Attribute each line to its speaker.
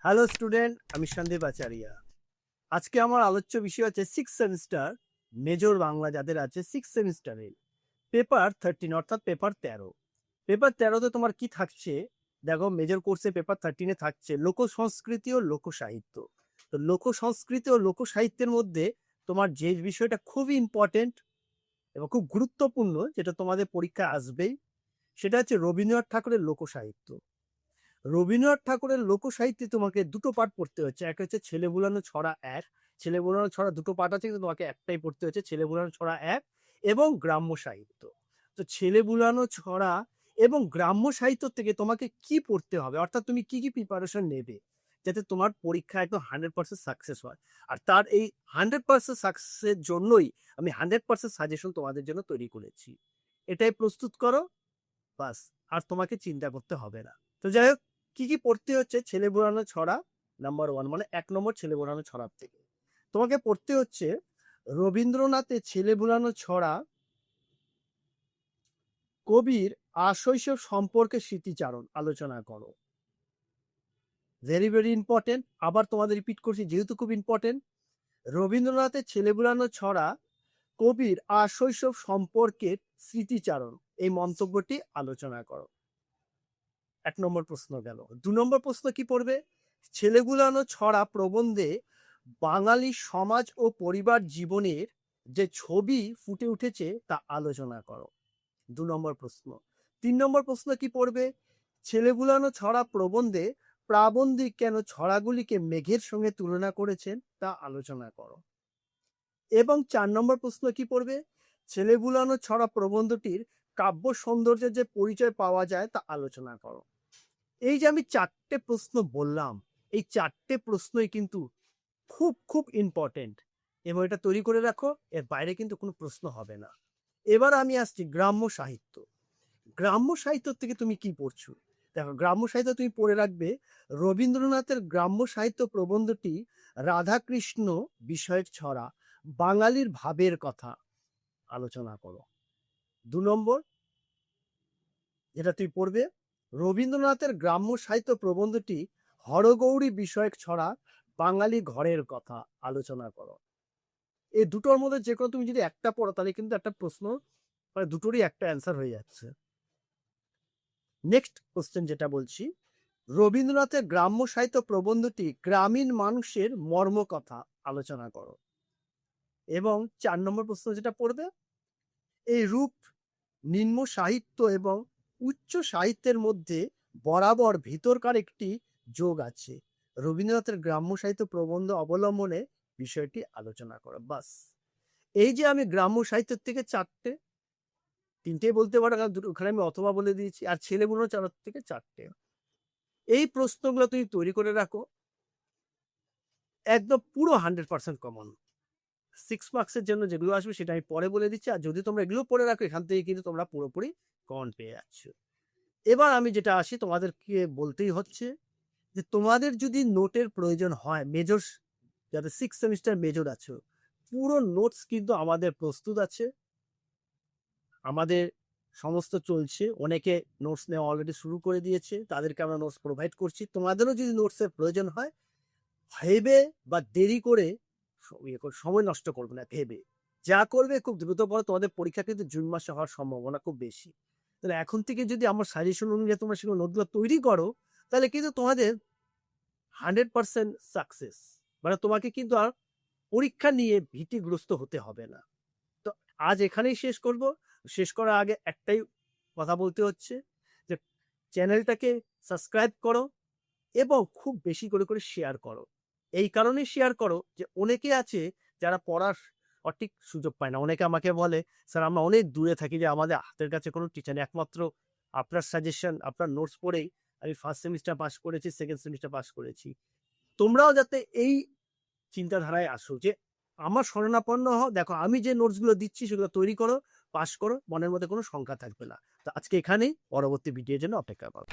Speaker 1: Hello student, আমি সন্দীপ আচারিয়া। আজকে আমার আলোচ্য বিষয় হচ্ছে সিক্স সেমিস্টার মেজর বাংলা যাদের আছে সিক্স সেমিস্টারে পেপার 13 অর্থাৎ পেপার 13। পেপার 13তে তোমার কি থাকছে? দেখো, মেজর কোর্সে পেপার 13-এ থাকছে লোক সংস্কৃতি ও লোক সাহিত্য। তো লোক সংস্কৃতি ও লোক সাহিত্যের মধ্যে তোমার যে বিষয়টা খুবই ইম্পর্টেন্ট এবং খুব গুরুত্বপূর্ণ, যেটা তোমাদের পরীক্ষায় আসবেই, সেটা হচ্ছে রবীন্দ্রনাথ ঠাকুরের লোক সাহিত্য। রবীন্দ্রনাথ ঠাকুরের লোকসাহিত্যে তোমাকে দুটো পাঠ পড়তে হচ্ছে। একটা হচ্ছে ছেলে বুলানো ছড়া এক, ছেলে বুলানো ছড়া দুটো পাঠ আছে, কিন্তু তোমাকে একটাই পড়তে হচ্ছে, ছেলে বুলানো ছড়া এক এবং গ্রাম্য সাহিত্য। তো ছেলে বুলানো ছড়া এবং গ্রাম্য সাহিত্য থেকে তোমাকে কি পড়তে হবে, অর্থাৎ তুমি কি কি প্রিপারেশন নেবে যাতে তোমার পরীক্ষা একদম 100% সাকসেস হয়। আর তার এই 100% সাকসেসের জন্যই আমি 100% সাজেশন তোমাদের জন্য তৈরি করেছি। এটাই প্রস্তুত করো, বাস, আর তোমাকে চিন্তা করতে হবে না। তো যাই হোক, কি কি পড়তে হচ্ছে ছেলে বোড়ানো ছড়া নাম্বার 1, মানে 1 নম্বর ছেলে বোড়ানো ছড়ার থেকে তোমাকে পড়তে হচ্ছে রবীন্দ্রনাথের ছেলে বোড়ানো ছড়া কবির আশৈশব সম্পর্কে স্মৃতিচারণ আলোচনা করো। ভেরি ভেরি ইম্পর্টেন্ট, আবার তোমাদের রিপিট করছি যেহেতু খুব ইম্পর্টেন্ট। রবীন্দ্রনাথের ছেলে বোড়ানো ছড়া কবির আশৈশব সম্পর্কের স্মৃতিচারণ, এই মন্তব্যটি আলোচনা করো। 1 নম্বর প্রশ্ন গেল। 2 নম্বর প্রশ্ন কি পড়বে? ছেলেগুলানো ছড়া প্রবন্ধে বাঙালি সমাজ ও পরিবার জীবনের যে ছবি ফুটে উঠেছে তা আলোচনা করো। 2 নম্বর প্রশ্ন। 3 নম্বর প্রশ্ন কি পড়বে? ছেলেগুলানো ছড়া প্রবন্ধে প্রাবন্ধিক কেন ছড়াগুলিকে মেঘের সঙ্গে তুলনা করেছেন তা আলোচনা করো। এবং 4 নম্বর প্রশ্ন কি পড়বে? ছেলেগুলানো ছড়া প্রবন্ধটির কাব্য সৌন্দর্যের যে পরিচয় পাওয়া যায় তা আলোচনা করো। এই যে আমি 4টে প্রশ্ন বললাম, এই 4টে প্রশ্নই কিন্তু খুব খুব ইম্পর্টেন্ট এবং এটা তৈরি করে রাখো, এর বাইরে কিন্তু কোনো প্রশ্ন হবে না। এবার আমি আসছি গ্রাম্য সাহিত্য। গ্রাম্য সাহিত্য থেকে তুমি কি পড়ছো? দেখো, গ্রাম্য সাহিত্য তুমি পড়ে রাখবে রবীন্দ্রনাথের গ্রাম্য সাহিত্য প্রবন্ধটি রাধাকৃষ্ণ বিষয়ক ছড়া বাঙালির ভাবের কথা আলোচনা করো। 2 নম্বর যেটা তুই পড়বে, রবীন্দ্রনাথের গ্রাম্য সাহিত্য প্রবন্ধটি হরগৌরী বিষয়ক ছড়া বাঙালি ঘরের কথা আলোচনা করো। এই দুটোর মধ্যে যে কোনো তুমি যদি একটা পড়ো তাহলে কিন্তু একটা প্রশ্ন, মানে দুটোরই একটা অ্যান্সার হয়ে যাচ্ছে। নেক্সট কোশ্চেন যেটা বলছি, রবীন্দ্রনাথের গ্রাম্য সাহিত্য প্রবন্ধটি গ্রামীণ মানুষের মর্মকথা আলোচনা করো। এবং 4 নম্বর প্রশ্ন যেটা পড়বে, এই রূপ নিম্ন সাহিত্য এবং উচ্চ সাহিত্যের মধ্যে বরাবর ভিতরকার একটি যোগ আছে, রবীন্দ্রনাথের গ্রাম্য সাহিত্য প্রবন্ধ অবলম্বনে বিষয়টি আলোচনা করো। বাস, এই যে আমি গ্রাম্য সাহিত্যের থেকে 4টে, 3টে বলতে পারো, কারণ দুটো ওখানে আমি অথবা বলে দিয়েছি, আর ছেলে বুনো চার থেকে 4টে, এই প্রশ্নগুলো তুমি তৈরি করে রাখো, একদম পুরো 100% কমন। 6 মার্কসের জন্য যেগুলো আসবে সেটা আমি পরে বলে দিচ্ছি, আর যদি তোমরা এগুলো পড়ে রাখো এখান থেকে কিন্তু তোমরা পুরোপুরি কমন পেয়ে যাচ্ছ। এবার আমি যেটা আসি, তোমাদেরকে বলতেই হচ্ছে যে তোমাদের যদি নোটের প্রয়োজন হয়, মেজর যাদের 6 সেমিস্টার মেজর আছে, পুরো নোটস কিন্তু আমাদের প্রস্তুত আছে, আমাদের সমস্ত চলছে। অনেকে নোটস নেওয়া অলরেডি শুরু করে দিয়েছে, তাদেরকে আমরা নোটস প্রোভাইড করছি। তোমাদেরও যদি নোটসের প্রয়োজন হয়, ভেবে বা দেরি করে সময় নষ্ট করবে না, ভেবে যা করবে খুব দ্রুত পড়ো। তোমাদের পরীক্ষা কিন্তু জুন মাসে হওয়ার সম্ভাবনা খুব বেশি। তাহলে এখন থেকে যদি আমার সাজেশন অনুযায়ী তোমরা সেগুলো নোটগুলো তৈরি করো, তাহলে কিন্তু তোমাদের 100% সাকসেস, মানে তোমাকে কিন্তু আর পরীক্ষা নিয়ে ভীতিগ্রস্ত হতে হবে না। তো আজ এখানেই শেষ করব। শেষ করার আগে একটাই কথা বলতে হচ্ছে যে চ্যানেলটাকে সাবস্ক্রাইব করো এবং খুব বেশি করে করে শেয়ার করো। এই কারণে শেয়ার করো যে অনেকে আছে যারা পড়ার সঠিক সুযোগ পায় না। অনেকে আমাকে বলে, স্যার আমরা অনেক দূরে থাকি, যে আমাদের হাতের কাছে কোনো টিচার নেই, একমাত্র আপনার সাজেশন, আপনার নোটস পড়েই আমি ফার্স্ট সেমিস্টার পাস করেছি, সেকেন্ড সেমিস্টার পাস করেছি। তোমরাও যাতে এই চিন্তাধারায় আসো যে আমার শরণাপন্ন হও, দেখো আমি যে নোটসগুলো দিচ্ছি সেগুলো তৈরি করো, পাস করো, মনের মধ্যে কোনো শঙ্কা থাকবে না। তো আজকে এখানেই, পরবর্তী ভিডিওর জন্য অপেক্ষা করো।